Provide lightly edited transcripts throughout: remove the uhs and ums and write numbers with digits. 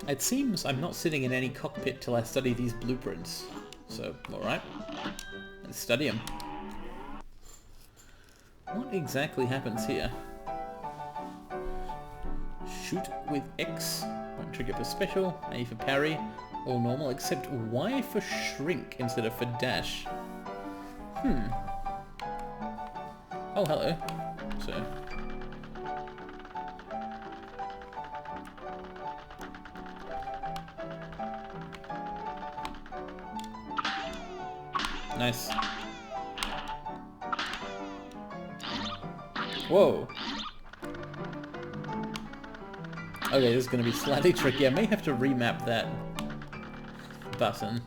It seems I'm not sitting in any cockpit till I study these blueprints. So, alright. Let's study them. What exactly happens here? Shoot with X. One trigger for special, A for parry, all normal, except Y for shrink instead of for dash. Oh, hello. So... Nice. Whoa. Okay, this is going to be slightly tricky. I may have to remap that button.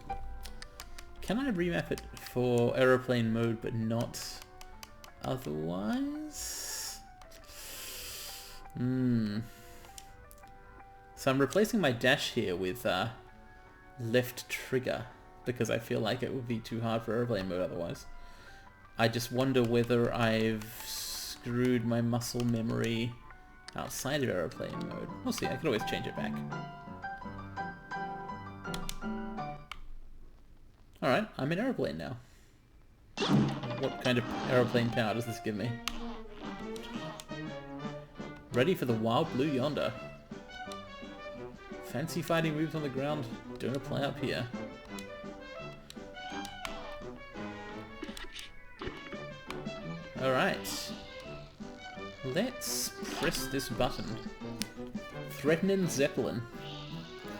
Can I remap it for aeroplane mode but not otherwise? So I'm replacing my dash here with left trigger because I feel like it would be too hard for aeroplane mode otherwise. I just wonder whether I've screwed my muscle memory outside of aeroplane mode. We'll see, I could always change it back. Alright, I'm in aeroplane now. What kind of aeroplane power does this give me? Ready for the wild blue yonder. Fancy fighting moves on the ground don't apply up here. Alright. Let's press this button. Threatenin Zeppelin.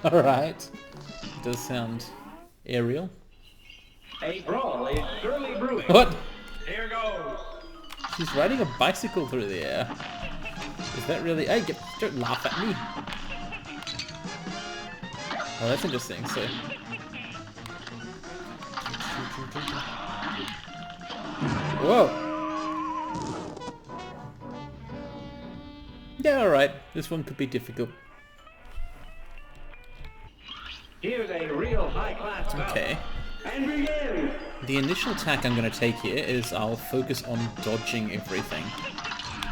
Alright. Does sound aerial. A brawl is surely brewing. What? Here goes. She's riding a bicycle through the air. Is that really... Hey, don't laugh at me. Oh, that's interesting, so... Whoa! Yeah, alright. This one could be difficult. Here's a real high-class bout. Okay. And begin. The initial tack I'm going to take here is I'll focus on dodging everything.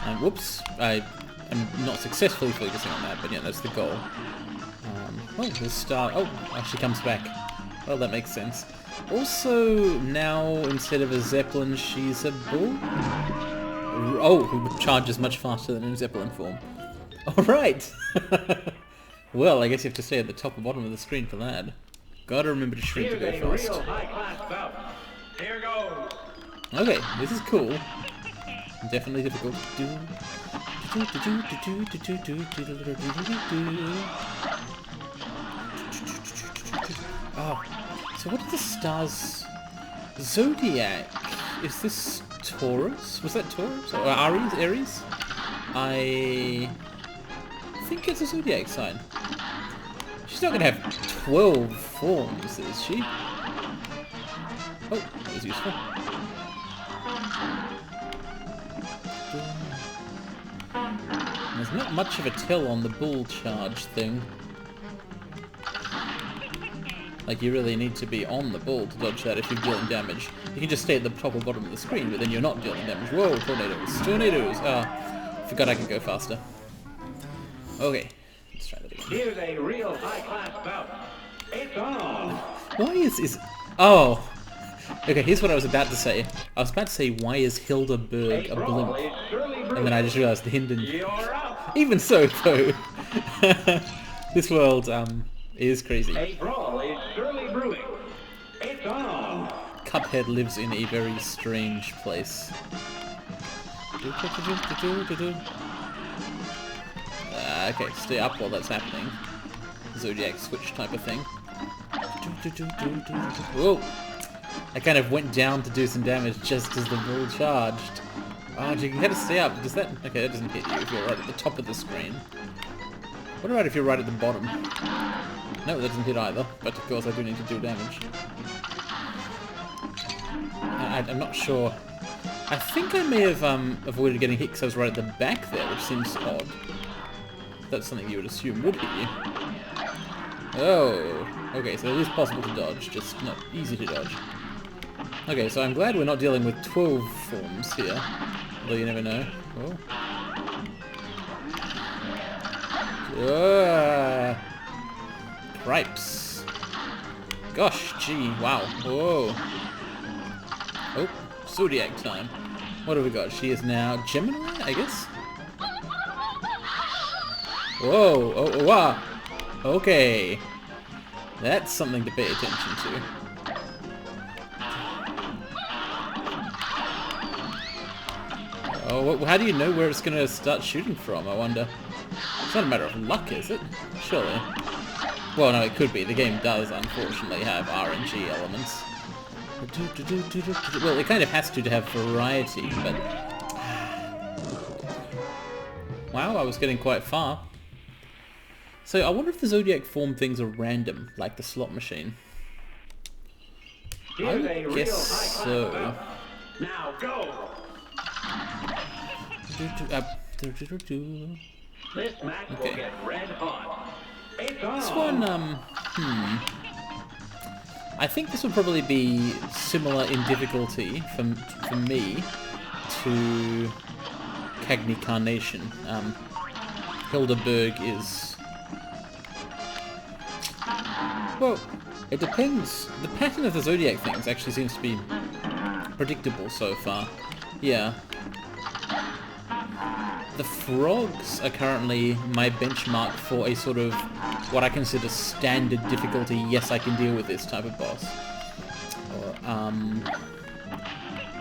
And whoops, I am not successfully focusing on that, but yeah, that's the goal. Oh, the star... Oh, she comes back. Well, that makes sense. Also, now, instead of a Zeppelin, she's a bull? Oh, who charges much faster than in Zeppelin form. Alright! Well, I guess you have to stay at the top and bottom of the screen for that. Gotta remember to shrink to go fast. Real high-class bout. Here goes. Okay, this is cool. Definitely difficult. Oh, so what are the stars? Zodiac. Is this Taurus? Was that Taurus? Or Aries? Aries? I think it's a zodiac sign. She's not going to have 12 forms, is she? Oh, that was useful. There's not much of a tell on the bull charge thing. Like, you really need to be on the bull to dodge that if you're dealing damage. You can just stay at the top or bottom of the screen, but then you're not dealing damage. Whoa, tornadoes. Tornadoes! Ah, forgot I could go faster. Okay, let's try that again. Here's a real high-class bout. It's on. Why is... Oh! Okay, here's what I was about to say. I was about to say, why is Hildeberg a blimp? And then I just realized the Hinden... You're up. Even so, though. This world, is crazy. A brawl is surely brewing. It's on. Cuphead lives in a very strange place. Okay, stay up while that's happening. Zodiac switch type of thing. Whoa! I kind of went down to do some damage just as the bull charged. Oh, you gotta stay up. Does that... Okay, that doesn't hit you if you're right at the top of the screen. What about if you're right at the bottom? No, that doesn't hit either, but of course I do need to do damage. I'm not sure. I think I may have avoided getting hit because I was right at the back there, which seems odd. That's something you would assume would hit you. Oh, okay, so it is possible to dodge, just not easy to dodge. Okay, so I'm glad we're not dealing with 12 forms here, although you never know. Oh. Cripes. Gosh, gee, wow. Whoa. Oh, Zodiac time. What have we got? She is now Gemini, I guess? Whoa, oh, wow. Okay. That's something to pay attention to. Oh, how do you know where it's going to start shooting from, I wonder? It's not a matter of luck, is it? Surely. Well, no, it could be. The game does, unfortunately, have RNG elements. Well, it kind of has to have variety, but... Wow, I was getting quite far. So, I wonder if the Zodiac form things are random, like the slot machine. I would guess so. Now go. This match will get red hot. It's on. This one, I think this would probably be similar in difficulty for me to Cagney Carnation. Hildeberg is... Well, it depends. The pattern of the Zodiac things actually seems to be predictable so far. Yeah. The frogs are currently my benchmark for a sort of what I consider standard difficulty, yes I can deal with this type of boss. Or,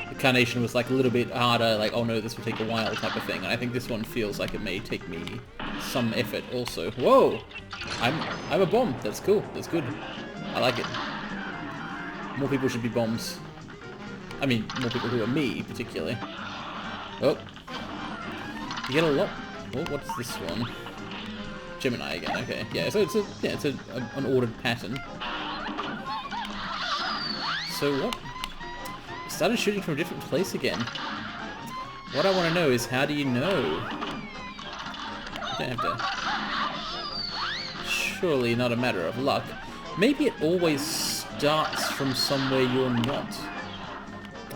the Carnation was like a little bit harder, like oh no this will take a while type of thing, and I think this one feels like it may take me some effort also. Whoa! I'm a bomb, that's cool, that's good. I like it. More people should be bombs. I mean, more people who are me, particularly. Oh. You get a lot... Oh, what's this one? Gemini again, okay. Yeah, so it's an ordered pattern. So what? Started shooting from a different place again. What I want to know is, how do you know? You don't have to... Surely not a matter of luck. Maybe it always starts from somewhere you're not.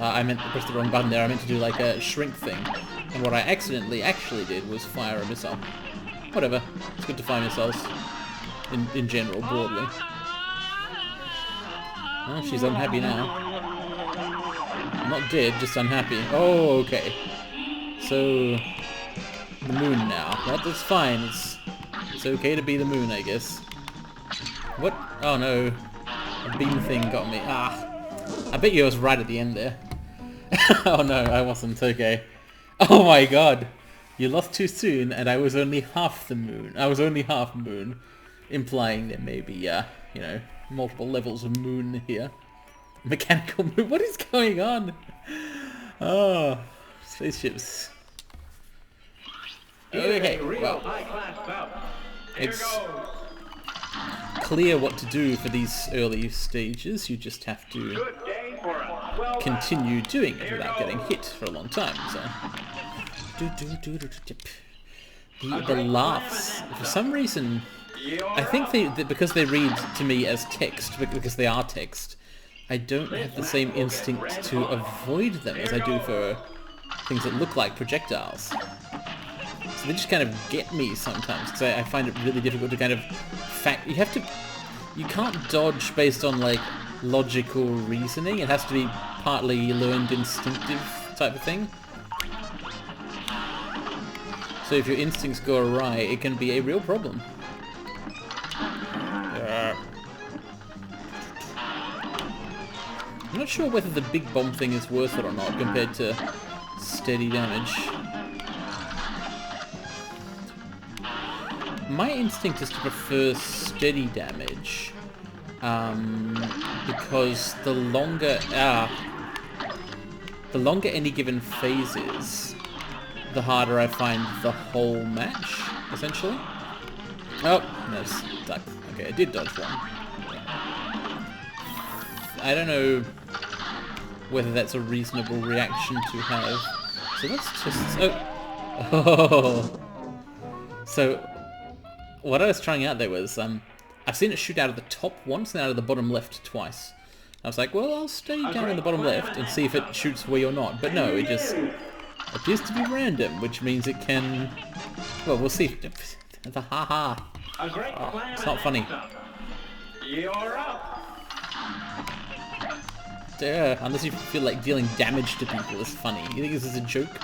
I meant to press the wrong button there. I meant to do like a shrink thing. And what I accidentally actually did was fire a missile. Whatever. It's good to fire missiles. In general, broadly. Oh, she's unhappy now. Not dead, just unhappy. Oh, okay. So... The moon now. That's fine. It's okay to be the moon, I guess. What? Oh no. A beam thing got me. Ah. I bet you I was right at the end there. Oh no, I wasn't. Okay. Oh my god. You lost too soon, and I was only half the moon. I was only half moon. Implying there may be, you know, multiple levels of moon here. Mechanical moon. What is going on? Oh. Spaceships. Okay, well. It's clear what to do for these early stages. You just have to continue doing it without getting hit for a long time. So, the laughs. For some reason, I think because they read to me as text, because they are text, I don't have the same instinct to avoid them as I do for things that look like projectiles. So they just kind of get me sometimes, because I find it really difficult to kind of you can't dodge based on like logical reasoning. It has to be partly learned instinctive type of thing. So if your instincts go awry, it can be a real problem. I'm not sure whether the big bomb thing is worth it or not compared to steady damage. My instinct is to prefer steady damage, because the longer any given phase is, the harder I find the whole match, essentially. Oh, no, stuck. Okay, I did dodge one. I don't know whether that's a reasonable reaction to have. So let's just... Oh! So, what I was trying out there was, I've seen it shoot out of the top once and out of the bottom left twice. I was like, well, I'll stay down in the bottom left and see if it shoots where you're not. But no, it just appears to be random, which means it can... Well, we'll see. The ha-ha. Oh, it's not funny. You're up. Unless you feel like dealing damage to people is funny. You think this is a joke?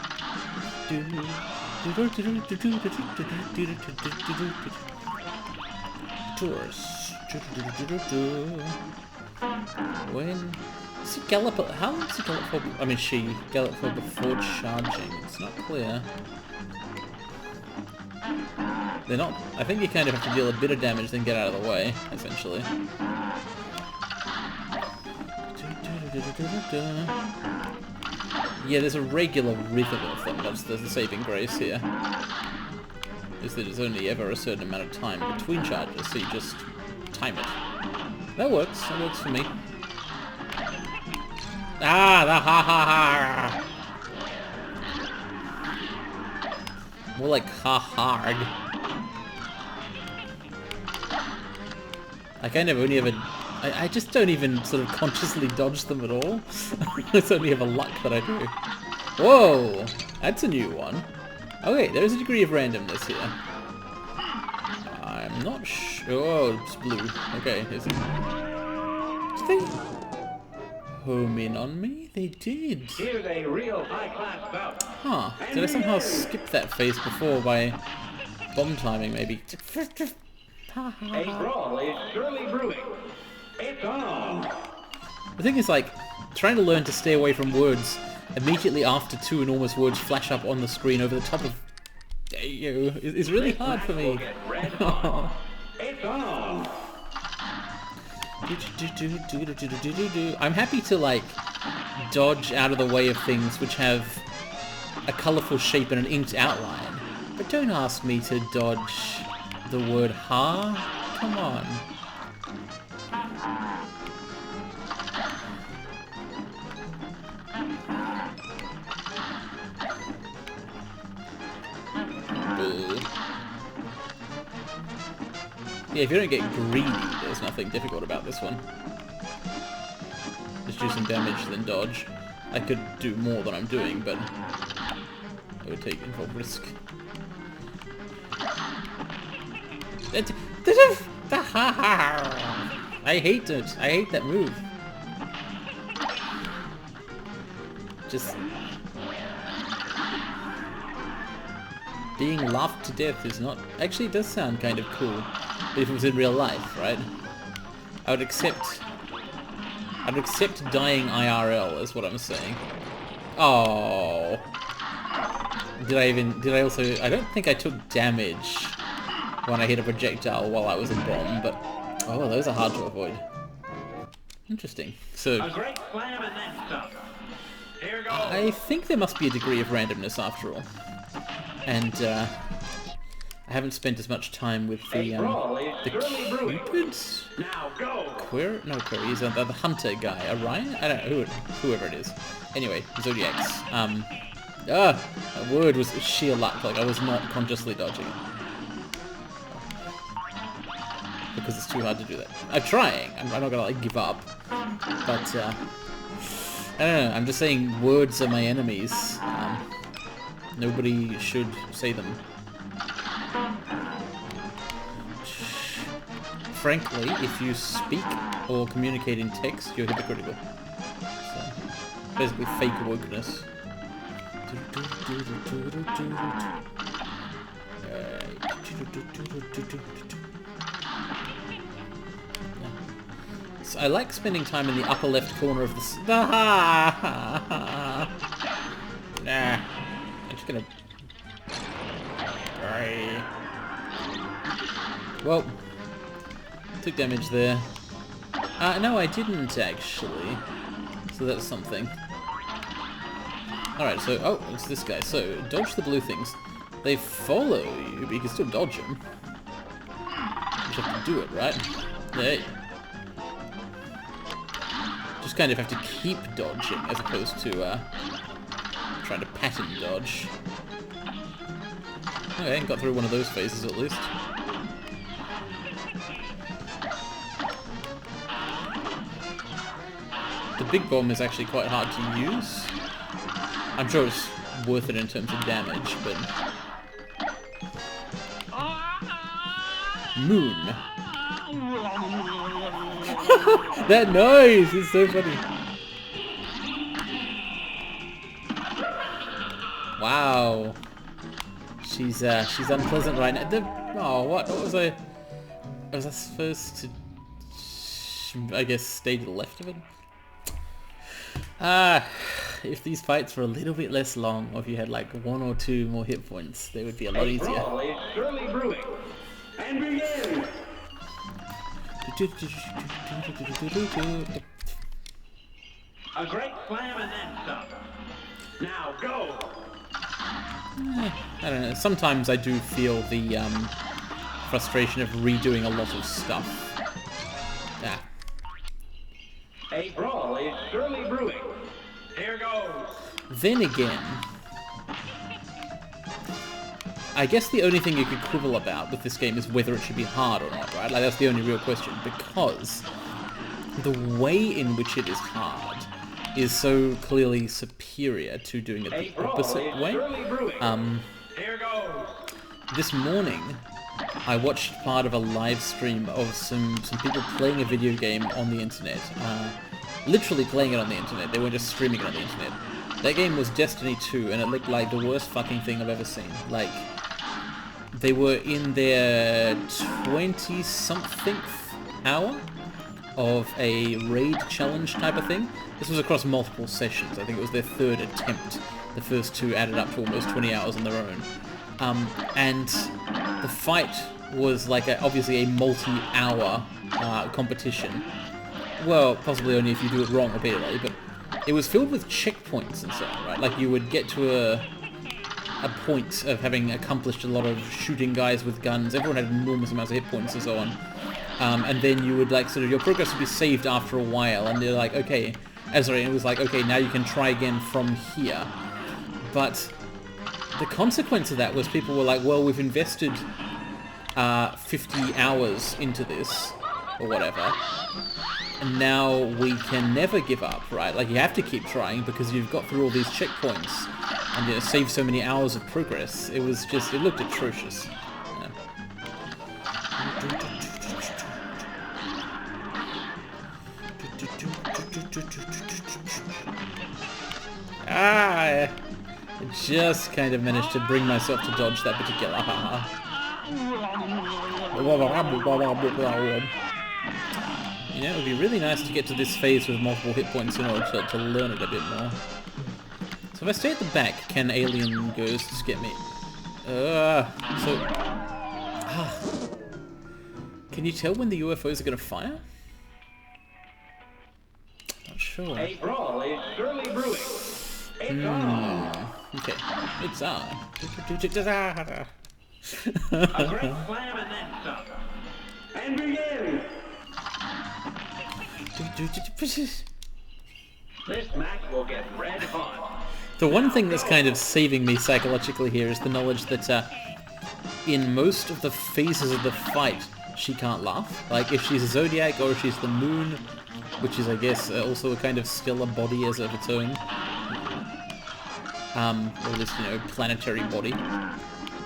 Doors. When does he gallop? How long does he gallop for? I mean, she gallop for before charging. It's not clear. They're not. I think you kind of have to deal a bit of damage, then get out of the way, essentially. Yeah, there's a regular rhythm of them. That's the saving grace here. Is that it's only ever a certain amount of time between charges, so you just time it. That works. That works for me. Ah, the ha ha ha. More like ha hard. I kind of only ever. I just don't even sort of consciously dodge them at all. It's only ever luck that I do. Whoa! That's a new one. Okay, there's a degree of randomness here. I'm not sure. Oh, it's blue. Okay, here's it. Did they home in on me? They did. Here's a real high-class bout. Huh. Did I somehow skip that phase before by bomb timing, maybe? A brawl is surely brewing. It's on. The thing is, like, trying to learn to stay away from words immediately after two enormous words flash up on the screen over the top of you is really hard for me. It's on. I'm happy to, like, dodge out of the way of things which have a colourful shape and an inked outline, but don't ask me to dodge the word ha. Come on. Yeah, if you don't get greedy, there's nothing difficult about this one. Just do some damage, then dodge. I could do more than I'm doing, but it would involve risk. I hate it. I hate that move. Just being laughed to death is not... Actually, it does sound kind of cool. If it was in real life, right? I would accept dying IRL, is what I'm saying. Oh. Did I also... I don't think I took damage when I hit a projectile while I was in bomb, but... Oh, those are hard to avoid. Interesting. So... A great slam and then stuff. Here goes. I think there must be a degree of randomness after all. And, I haven't spent as much time with the Cupids? Now go. Queer? No, Queer. He's the hunter guy. Orion? I don't know. Whoever it is. Anyway, Zodiacs. That word was sheer luck. Like, I was not consciously dodging it. Because it's too hard to do that. I'm trying. I'm not gonna, like, give up. But, I don't know. I'm just saying words are my enemies. Nobody should say them. Frankly, if you speak or communicate in text, you're hypocritical. So, basically fake wokeness. So I like spending time in the upper left corner of the... Nah. I'm just gonna... Well, took damage there. No, I didn't actually. So that's something. Alright, so, oh, it's this guy. So, dodge the blue things. They follow you, but you can still dodge them. You just have to do it, right? Hey. Just kind of have to keep dodging as opposed to, trying to pattern dodge. Okay, got through one of those phases at least. The big bomb is actually quite hard to use. I'm sure it's worth it in terms of damage, but... Moon. That noise is so funny. Wow. She's unpleasant right now. Oh, what was I? Was I supposed to? I guess stay to the left of it. If these fights were a little bit less long, or if you had like 1 or 2 more hit points, they would be a lot easier. Brawl is surely brewing. And begin. A great slam and then some. Now go. I don't know. Sometimes I do feel the frustration of redoing a lot of stuff. Ah. A brawl is surely brewing. Here goes. Then again, I guess the only thing you could quibble about with this game is whether it should be hard or not, right? Like, that's the only real question, because the way in which it is hard is so clearly superior to doing it the opposite way. Here goes. This morning, I watched part of a live stream of some people playing a video game on the internet. Literally playing it on the internet. They weren't just streaming it on the internet. That game was Destiny 2, and it looked like the worst fucking thing I've ever seen. Like, they were in their 20-somethingth hour of a raid challenge type of thing. This was across multiple sessions. I think it was their 3rd attempt. The first 2 added up to almost 20 hours on their own. And the fight was like obviously a multi-hour competition. Well, possibly only if you do it wrong repeatedly, but it was filled with checkpoints and so on, right? Like, you would get to a point of having accomplished a lot of shooting guys with guns. Everyone had enormous amounts of hit points and so on. And then you would, like, sort of, your progress would be saved after a while, and they're like, okay, it was like, okay, now you can try again from here. But the consequence of that was people were like, well, we've invested 50 hours into this, or whatever, and now we can never give up, right? Like, you have to keep trying because you've got through all these checkpoints and, you know, saved so many hours of progress. It was just, it looked atrocious. Yeah. I just kind of managed to bring myself to dodge that particular You know, it would be really nice to get to this phase with multiple hit points in order to learn it a bit more. So if I stay at the back, can alien ghosts get me? Can you tell when the UFOs are going to fire? Not sure. A brawl is surely brewing. It's on. Okay, it's on. A great slam and then some. And begin. This match will get red hot. The one thing that's kind of saving me psychologically here is the knowledge that in most of the phases of the fight, she can't laugh. Like, if she's a zodiac or if she's the moon, which is, I guess, also a kind of stellar body as of its own. Or this, you know, planetary body.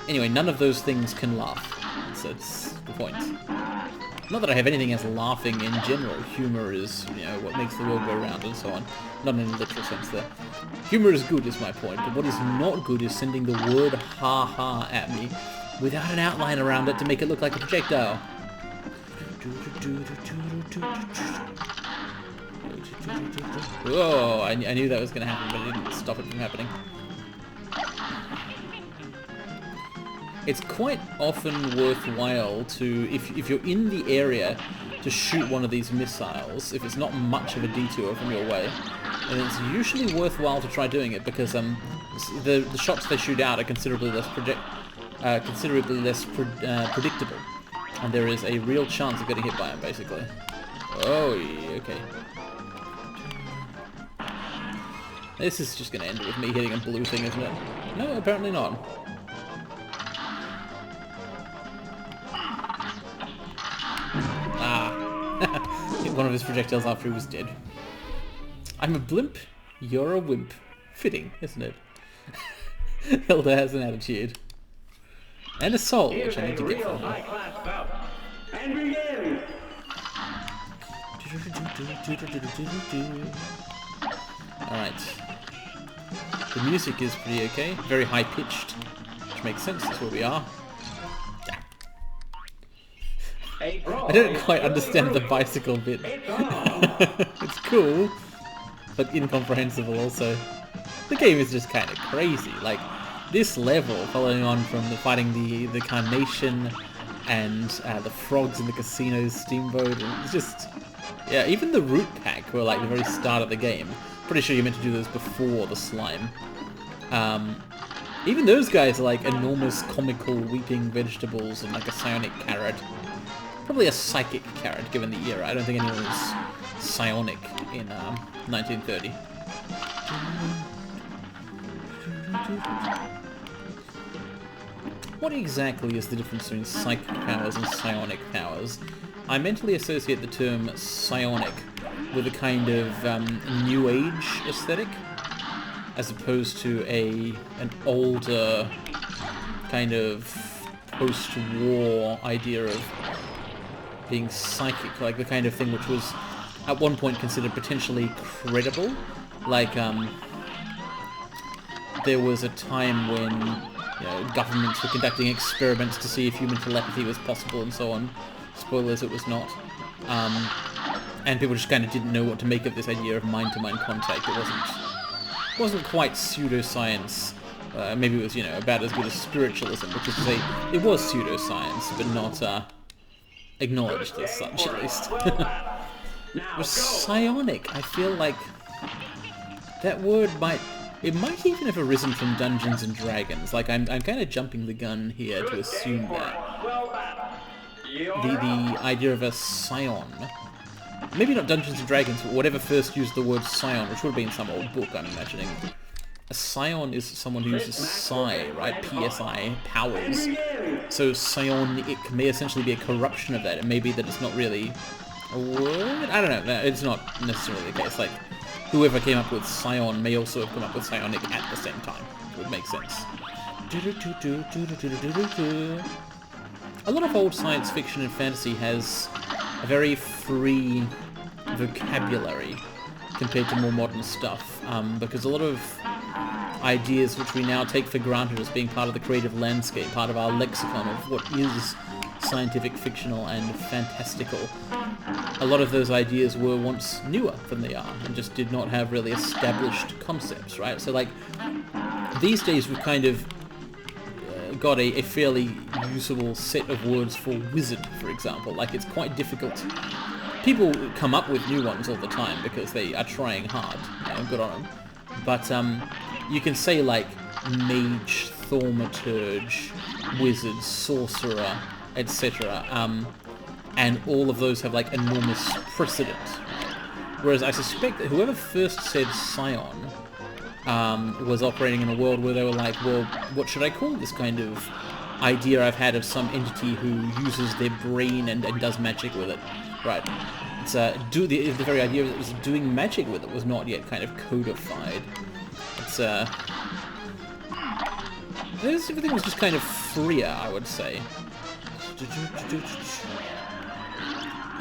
Anyway, none of those things can laugh. So it's the point. Not that I have anything as laughing in general. Humor is, you know, what makes the world go round and so on. Not in a literal sense there. Humor is good is my point, but what is not good is sending the word ha-ha at me without an outline around it to make it look like a projectile. Oh, I knew that was going to happen, but it didn't stop it from happening. It's quite often worthwhile to, if you're in the area, to shoot one of these missiles, if it's not much of a detour from your way. And it's usually worthwhile to try doing it, because the shots they shoot out are considerably less predictable. And there is a real chance of getting hit by them, basically. Oh, yeah, okay. This is just going to end with me hitting a blue thing, isn't it? No, apparently not. Hit one of his projectiles after he was dead. I'm a blimp, you're a wimp. Fitting, isn't it? Hilda has an attitude. And a soul, which I need to get from her. And begin. Alright. The music is pretty okay. Very high-pitched. Which makes sense, that's where we are. I don't quite understand the bicycle bit. It's cool, but incomprehensible also. The game is just kind of crazy. Like, this level, following on from the fighting the Carnation and the frogs in the casino steamboat, it's just... Yeah, even the root pack were like the very start of the game. Pretty sure you're meant to do those before the slime. Even those guys are like enormous comical weeping vegetables and like a psionic carrot. Probably a psychic carrot, given the era. I don't think anyone was psionic in 1930. What exactly is the difference between psychic powers and psionic powers? I mentally associate the term psionic with a kind of New Age aesthetic, as opposed to an older kind of post-war idea of being psychic, like the kind of thing which was at one point considered potentially credible. Like there was a time when governments were conducting experiments to see if human telepathy was possible and so on. Spoilers, it was not. And people just kind of didn't know what to make of this idea of mind-to-mind contact. It wasn't quite pseudoscience. Maybe it was, about as good as spiritualism, which is to say, it was pseudoscience, but not acknowledged as such, at least. But psionic, I feel like that word might even have arisen from Dungeons and Dragons. Like, I'm kind of jumping the gun here to assume that the idea of a scion, maybe not Dungeons and Dragons, but whatever first used the word scion, which would have been some old book, I'm imagining. A scion is someone who uses psi, right? PSI, powers. So psionic may essentially be a corruption of that. It may be that it's not really a word? I don't know. It's not necessarily the case. Like, whoever came up with scion may also have come up with psionic at the same time. It would make sense. A lot of old science fiction and fantasy has a very free vocabulary compared to more modern stuff, because a lot of ideas which we now take for granted as being part of the creative landscape, part of our lexicon of what is scientific, fictional, and fantastical, a lot of those ideas were once newer than they are, and just did not have really established concepts, right? So, like, these days we've kind of got a fairly usable set of words for wizard, for example. Like, it's quite difficult. People come up with new ones all the time because they are trying hard, good on them. But you can say, like, mage, thaumaturge, wizard, sorcerer, etc. And all of those have, like, enormous precedent. Whereas I suspect that whoever first said scion was operating in a world where they were like, well, what should I call this kind of idea I've had of some entity who uses their brain and does magic with it, right? It's the very idea that it was doing magic with it was not yet kind of codified. It's everything was just kind of freer, I would say.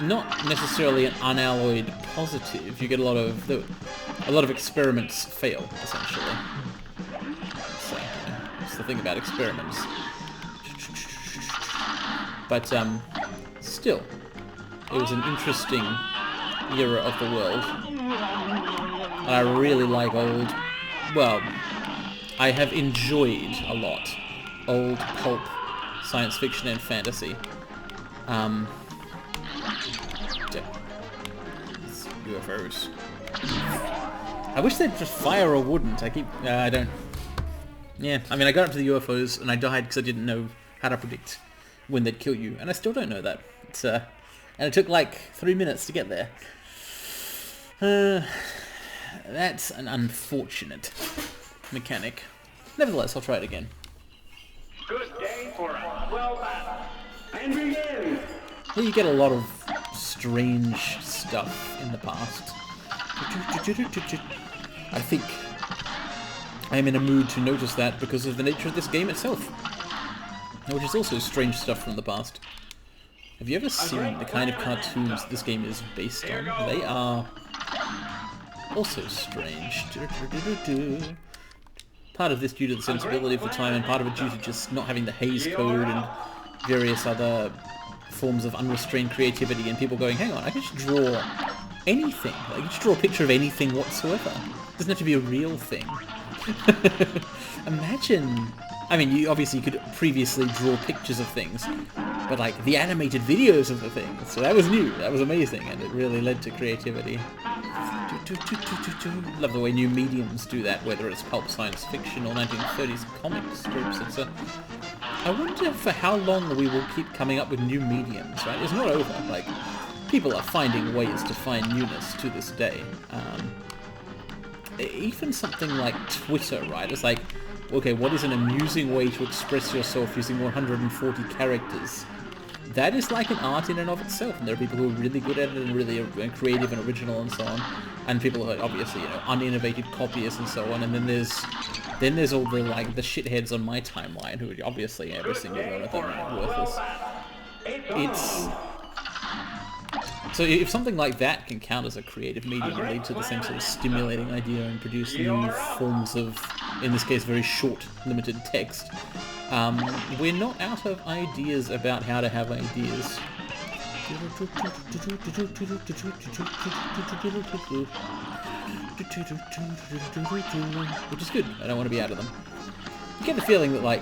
Not necessarily an unalloyed positive. You get a lot of experiments fail, essentially. So, that's the thing about experiments. But still, it was an interesting era of the world. And I really like old. Well, I have enjoyed a lot old pulp science fiction and fantasy. UFOs. I wish they'd just fire or wouldn't. I don't. Yeah, I mean, I got up to the UFOs and I died because I didn't know how to predict when they'd kill you, and I still don't know that. It's and it took like 3 minutes to get there. That's an unfortunate mechanic. Nevertheless, I'll try it again. Good day for a well battle. And begin. Well, you get a lot of strange stuff in the past. I think I am in a mood to notice that because of the nature of this game itself, which is also strange stuff from the past. Have you ever seen the kind of cartoons this game is based on? They are also strange. Part of this due to the sensibility of the time, and part of it due to just not having the Hays Code and various other forms of unrestrained creativity, and people going, hang on, I can just draw anything. Like, you can just draw a picture of anything whatsoever. It doesn't have to be a real thing. Imagine... I mean, you could previously draw pictures of things, but like the animated videos of the things. So that was new, that was amazing, and it really led to creativity. Love the way new mediums do that, whether it's pulp science fiction or 1930s comic strips. I wonder for how long we will keep coming up with new mediums, right? It's not over. Like, people are finding ways to find newness to this day. Even something like Twitter, right? It's like, okay, what is an amusing way to express yourself using 140 characters? That is like an art in and of itself, and there are people who are really good at it and really creative and original and so on, and people who are obviously, you know, uninnovative copyists and so on, and then there's all the, like, the shitheads on my timeline who are obviously every single one of them are worthless. So if something like that can count as a creative medium and lead to the same sort of stimulating idea and produce new forms of, in this case, very short, limited text, we're not out of ideas about how to have ideas. Which is good. I don't want to be out of them. You get the feeling that, like,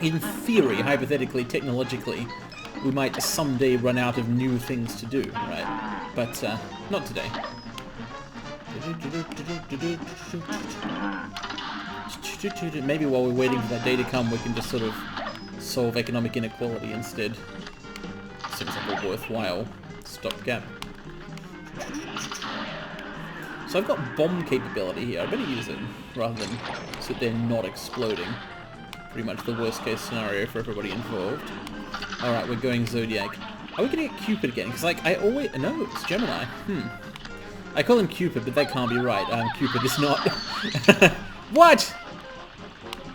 in theory, hypothetically, technologically, we might someday run out of new things to do, right? But not today. Maybe while we're waiting for that day to come, we can just sort of solve economic inequality instead. Seems like a worthwhile stopgap. So I've got bomb capability here. I better use it rather than sit there not exploding. Pretty much the worst case scenario for everybody involved. Alright, we're going Zodiac. Are we gonna get Cupid again? Because, like, I always... No, it's Gemini. I call him Cupid, but that can't be right. Cupid is not... What?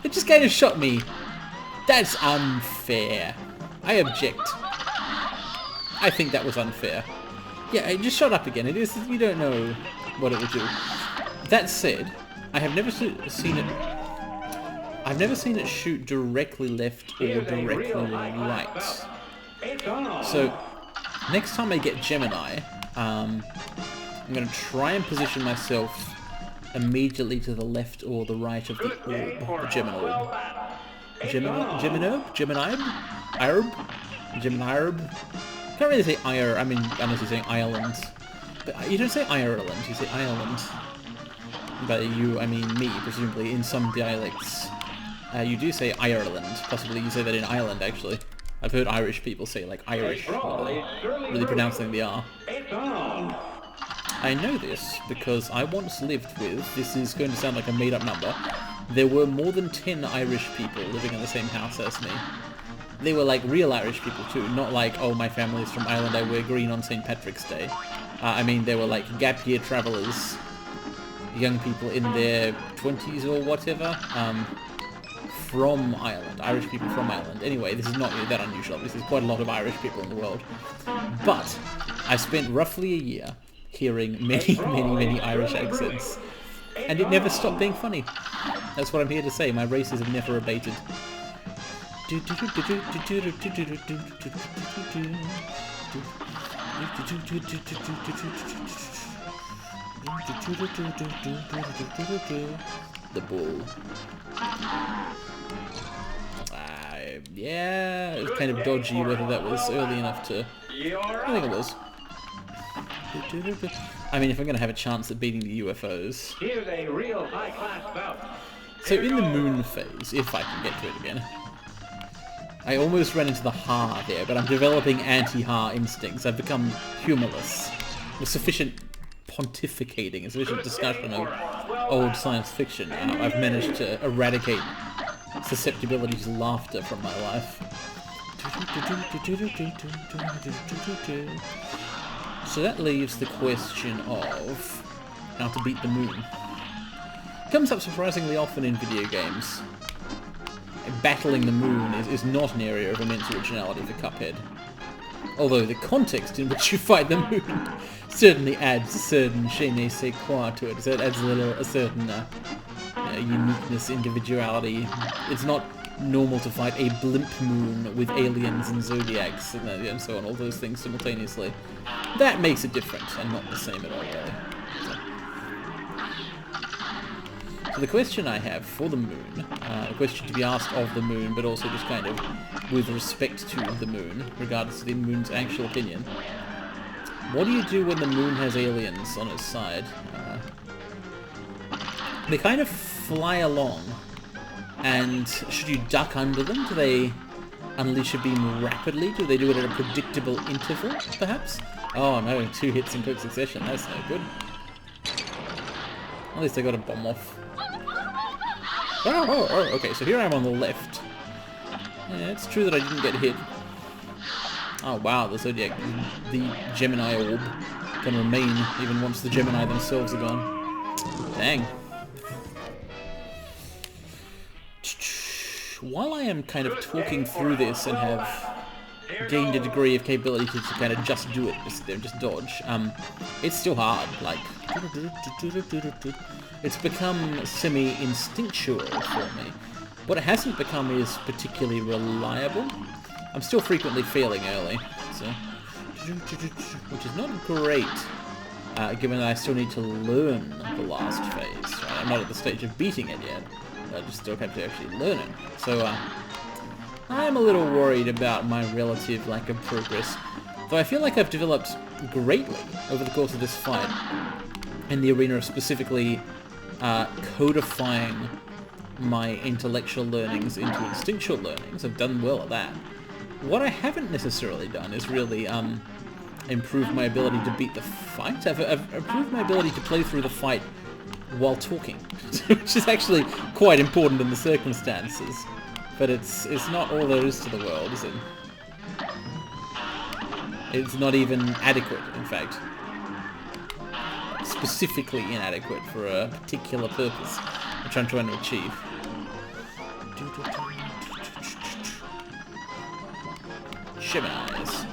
It just kind of shot me. That's unfair. I object. I think that was unfair. Yeah, it just shot up again. It is... We don't know what it will do. That said, I have never seen it... I've never seen it shoot directly left or directly right. So, next time I get Gemini, I'm going to try and position myself immediately to the left or the right of the orb, the Gemini. Gemini? Can't really say Ire, I mean, unless you're saying Ireland. But you don't say Ireland, you say Ireland. By you, I mean me, presumably, in some dialects. You do say Ireland. Possibly you say that in Ireland, actually. I've heard Irish people say, like, Irish, really pronouncing the R. I know this because I once lived with, this is going to sound like a made-up number, there were more than 10 Irish people living in the same house as me. They were, like, real Irish people, too. Not like, oh, my family's from Ireland, I wear green on St. Patrick's Day. I mean, they were, like, gap year travellers, young people in their 20s or whatever, from Ireland. Irish people from Ireland. Anyway, this is not that unusual. Obviously, there's quite a lot of Irish people in the world. But I spent roughly a year hearing many Irish accents. And it never stopped being funny. That's what I'm here to say. My races have never abated. The bull. Yeah, it was kind of dodgy whether that was early enough to... I think it was. I mean, if I'm going to have a chance at beating the UFOs... Here's a real high-class bout. So in the moon phase, if I can get to it again... I almost ran into the ha there, but I'm developing anti-ha instincts. I've become humorless. With sufficient pontificating and sufficient discussion of old science fiction, I've managed to eradicate susceptibility to laughter from my life. So that leaves the question of how to beat the moon. It comes up surprisingly often in video games. Battling the moon is not an area of immense originality for Cuphead. Although the context in which you fight the moon certainly adds a certain je ne sais quoi to it. So it adds a certain uniqueness, individuality. It's not normal to fight a blimp moon with aliens and zodiacs and so on, all those things simultaneously. That makes it different and not the same at all, really. So the question I have for the moon, a question to be asked of the moon, but also just kind of with respect to the moon, regardless of the moon's actual opinion. What do you do when the moon has aliens on its side? They kind of fly along, and should you duck under them? Do they unleash a beam rapidly? Do they do it at a predictable interval, perhaps? Oh no, 2 hits in quick succession, that's no good. At least I got a bomb off. Oh, okay, so here I am on the left. Yeah, it's true that I didn't get hit. Oh wow, the Zodiac, the Gemini orb can remain even once the Gemini themselves are gone. Dang. While I am kind of talking through this and have gained a degree of capability to kind of just do it, just dodge, it's still hard, like... It's become semi-instinctual for me. What it hasn't become is particularly reliable. I'm still frequently failing early, so... which is not great, given that I still need to learn the last phase. Right? I'm not at the stage of beating it yet. I just still have to actually learn it. So, I'm a little worried about my relative lack of progress. Though I feel like I've developed greatly over the course of this fight in the arena of specifically codifying my intellectual learnings into instinctual learnings. I've done well at that. What I haven't necessarily done is really improve my ability to beat the fight. I've improved my ability to play through the fight while talking, which is actually quite important in the circumstances. But it's not all there is to the world, is it? It's not even adequate, in fact. Specifically inadequate for a particular purpose, which I'm trying to achieve. Geminis.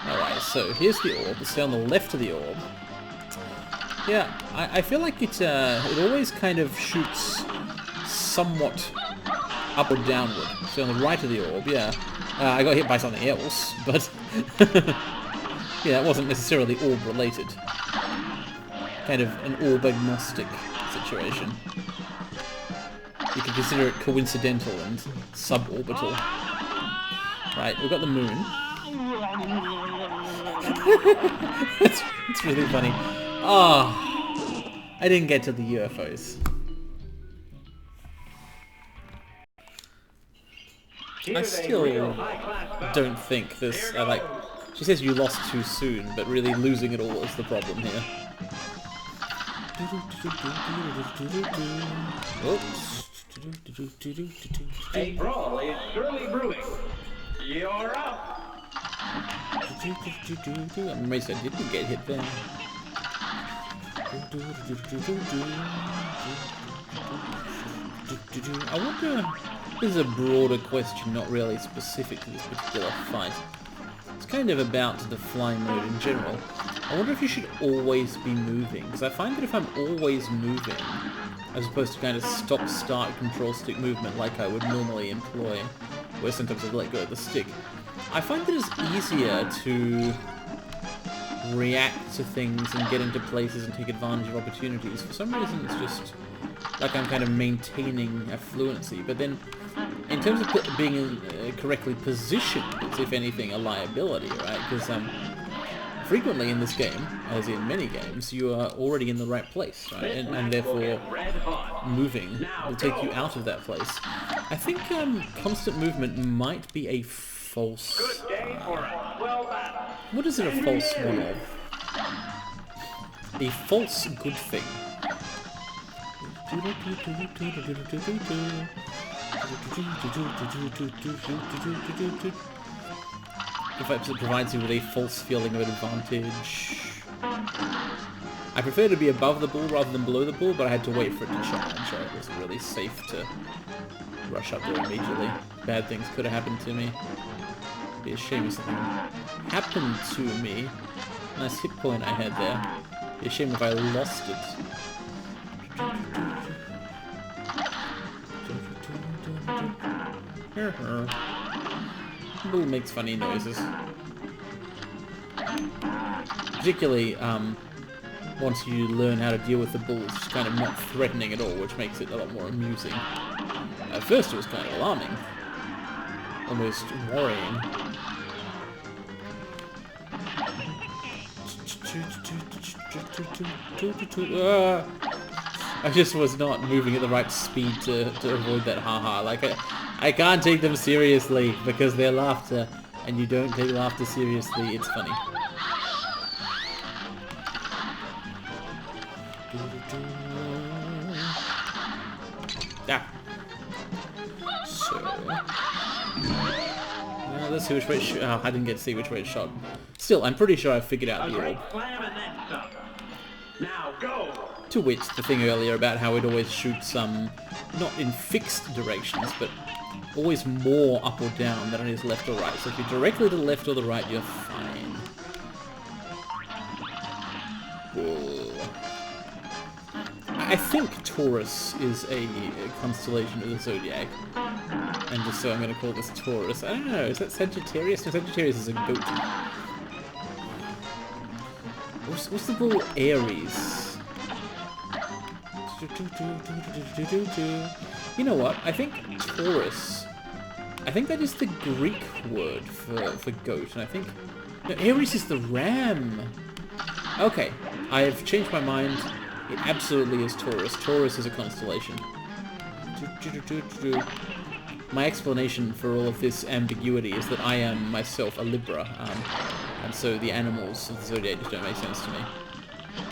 Alright, so here's the orb. Let's stay on the left of the orb. Yeah, I feel like it always kind of shoots somewhat up or downward. So on the right of the orb, yeah. I got hit by something else, but... yeah, it wasn't necessarily orb-related. Kind of an orb-agnostic situation. You could consider it coincidental and suborbital. Right, we've got the moon. it's really funny. Ah, I didn't get to the UFOs. I still don't think this, like, she says you lost too soon, but really losing it all is the problem here. Oops. A brawl is surely brewing. You're up. I'm amazed I didn't get hit then. I wonder... This is a broader question, not really specific to this particular fight. It's kind of about the flying mode in general. I wonder if you should always be moving, because I find that if I'm always moving, as opposed to kind of stop-start control stick movement like I would normally employ, where sometimes I'd let go of the stick, I find that it's easier to react to things and get into places and take advantage of opportunities. For some reason it's just like I'm kind of maintaining a fluency, but then in terms of being correctly positioned, it's if anything a liability, right? Because frequently in this game, as in many games, you are already in the right place, right? And therefore moving will take you out of that place. I think constant movement might be a false... what is it a false one of? A false good thing. In fact, it provides you with a false feeling of advantage. I prefer to be above the ball rather than below the ball, but I had to wait for it to challenge, so it wasn't really safe to rush up there immediately. Bad things could have happened to me. Be a shame if something happened to me. Nice hit point I had there. Be a shame if I lost it. Bull makes funny noises. Particularly, once you learn how to deal with the bull, it's just kind of not threatening at all, which makes it a lot more amusing. At first it was kind of alarming. Almost worrying. I just was not moving at the right speed to avoid that haha. Like, I can't take them seriously because they're laughter, and you don't take laughter seriously, it's funny. Ah. So... let's see which way it I didn't get to see which way it shot. Still, I'm pretty sure I figured out the order. Now go! To which, the thing earlier about how it always shoots, not in fixed directions, but always more up or down than it is left or right. So if you're directly to the left or the right, you're fine. Whoa. I think Taurus is a constellation of the Zodiac. And just so I'm going to call this Taurus. I don't know, is that Sagittarius? No, Sagittarius is a goat. What's the bull? Aries. You know what? I think Taurus... I think that is the Greek word for goat, and I think... No, Aries is the ram! Okay, I have changed my mind. It absolutely is Taurus. Taurus is a constellation. My explanation for all of this ambiguity is that I am myself a Libra, and so the animals of the Zodiac just don't make sense to me.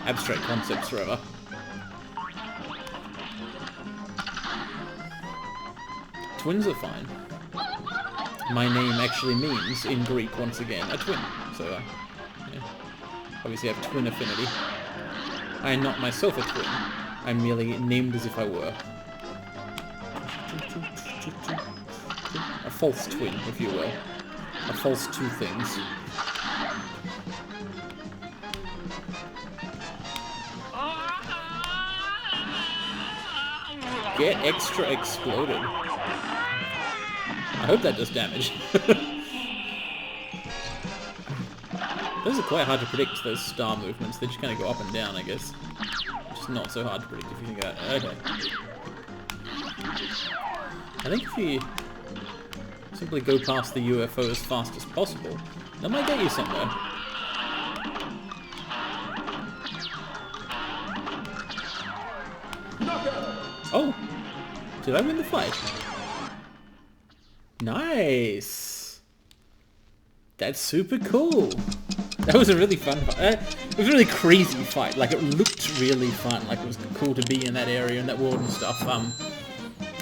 Abstract concepts forever. Twins are fine. My name actually means, in Greek, once again, a twin. So, yeah. Obviously I have twin affinity. I am not myself a twin. I'm merely named as if I were. A false twin, if you will. A false two things. Get extra exploded. I hope that does damage. Those are quite hard to predict, those star movements. They just kind of go up and down, I guess. Which is not so hard to predict if you think about it. Okay. I think if you simply go past the UFO as fast as possible, that might get you somewhere. Oh! Did I win the fight? Nice! That's super cool! That was a really fun fight. It was a really crazy fight. Like, it looked really fun. Like, it was cool to be in that area and that world and stuff.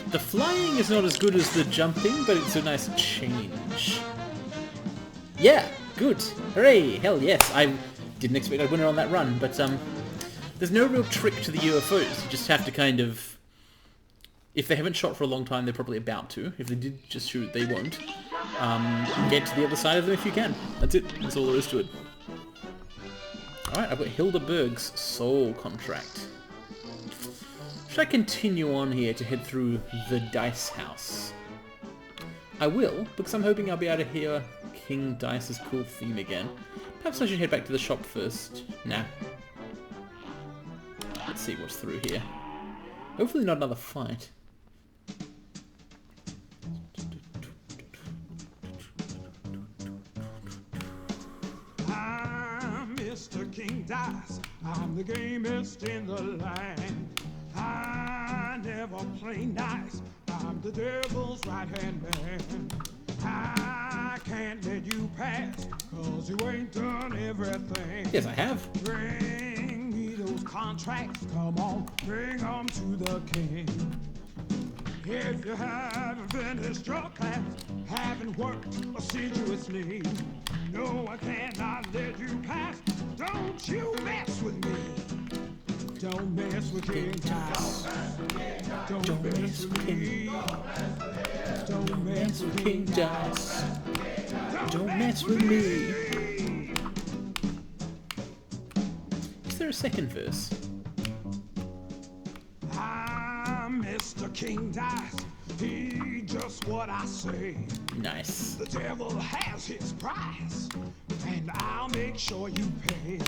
The flying is not as good as the jumping, but it's a nice change. Yeah! Good! Hooray! Hell yes! I didn't expect I'd win it on that run, but, there's no real trick to the UFOs. You just have to kind of... If they haven't shot for a long time, they're probably about to. If they did just shoot, they won't. Get to the other side of them if you can. That's it. That's all there is to it. Alright, I've got Hildeberg's Soul Contract. Should I continue on here to head through the Dice House? I will, because I'm hoping I'll be able to hear King Dice's cool theme again. Perhaps I should head back to the shop first. Nah. Let's see what's through here. Hopefully not another fight. I'm Mr. King Dice. I'm the gamest in the land. I never play nice. I'm the devil's right-hand man. I can't let you pass, cause you ain't done everything. Yes, I have. Bring me those contracts, come on, bring them to the king. If you haven't finished your class, haven't worked assiduously, no, I cannot let you pass. Don't you mess with me. Don't mess with King Dice. Don't mess with me. Don't mess with King Dice. Don't Don't mess with me. Is there a second verse? I'm Mr. King Dice. He just what I say. Nice. The devil has his price, and I'll make sure you pay.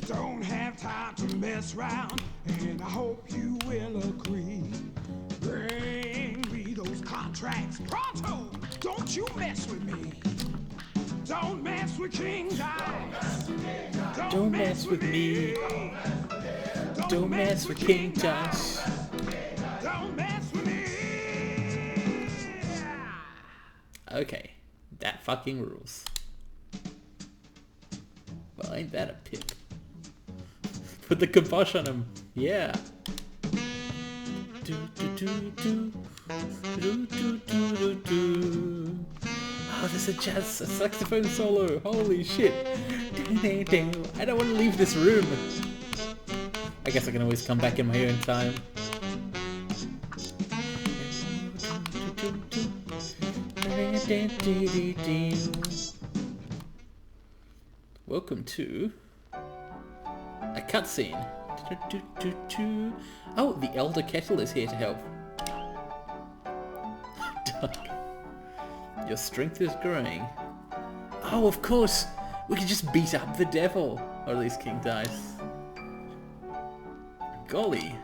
Don't have time to mess around, and I hope you will agree. Bring me those contracts pronto. Don't you mess with me. Don't mess with King Dice. Don't mess with me. Don't mess with King Dice. Don't mess with me. Okay, that fucking rules. Well, ain't that a pip? Put the kibosh on him. Yeah. Do do do do do do do do. Oh, there's a saxophone solo. Holy shit. I don't want to leave this room. I guess I can always come back in my own time. Welcome to a cutscene. Oh, the Elder Kettle is here to help. Your strength is growing. Oh, of course! We can just beat up the devil! Or at least King Dice. Golly.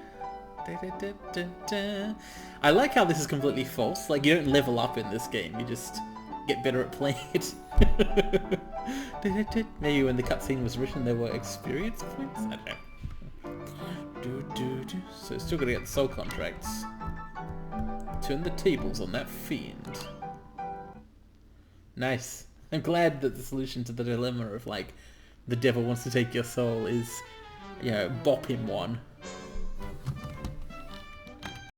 I like how this is completely false. Like, you don't level up in this game, you just get better at playing it. Maybe when the cutscene was written there were experience points? I don't know. So still gotta get the soul contracts. Turn the tables on that fiend. Nice. I'm glad that the solution to the dilemma of, like, the devil wants to take your soul is, you know, bop him one.